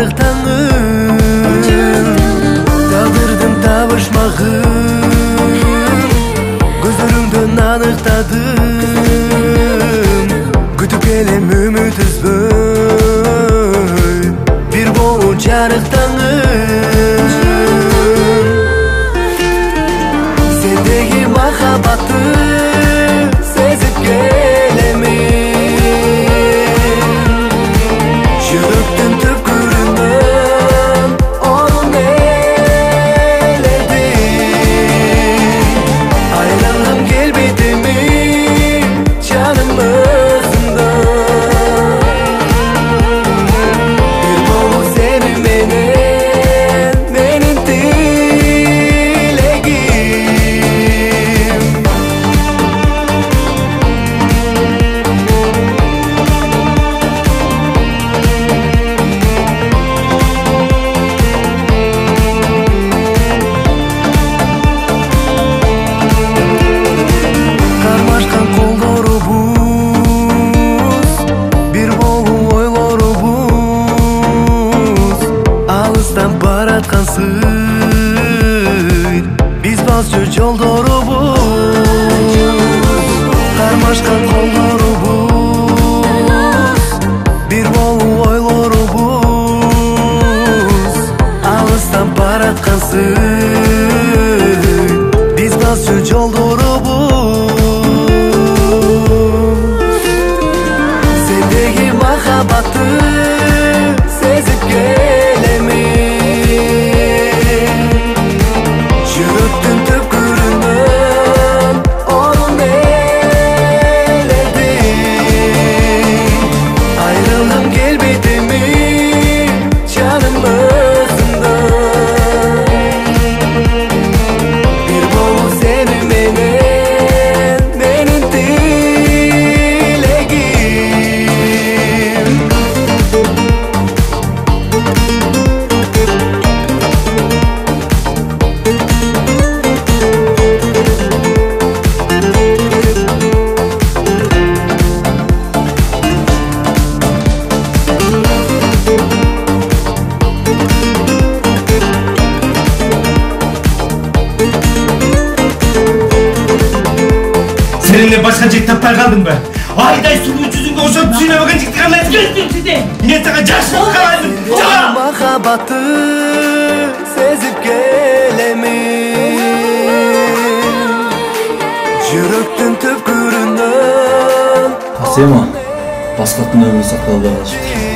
жарык таңым, тагдырдын табышмагын көзөрүңдөн аныктадым. Күтүп келем үмүт үзбөй бир болуп жарык таңым. Сендеги махабатты сезип келемин, жүрөктүн түпкүрүнөн орун ээледим. Айлангам келбетими жаным өзүңдө, бир болуп сени менен менин тилегим. Кармашкан колдорубуз, бир болуп ойлорубуз алыстан бараткансый, биз басчу жолдорубуз. Кармашкан колдорубуз, бир болуп ойлорубуз алыстан бараткансый, биз басчу жолдорубуз. Сендеги махабатты сезип келемин, жүрөктүн түпкүрүнөн орун ээледим. Айрылгым келбетими жаным өзүңдө, бир болуп сени менен менин тилегим. Sen эле башка жигит таппай калдыңбы? Айдай сулуу жүзүңгө ошентип сүйнөбөгөн жигитти кандайсың? Мен сага жашырып калайын. Жага! Махабатты сезип келемин, жүрөктүн түпкүрүнөн. Сема, баскаттын өмүрүн сактап албай калышыптыр.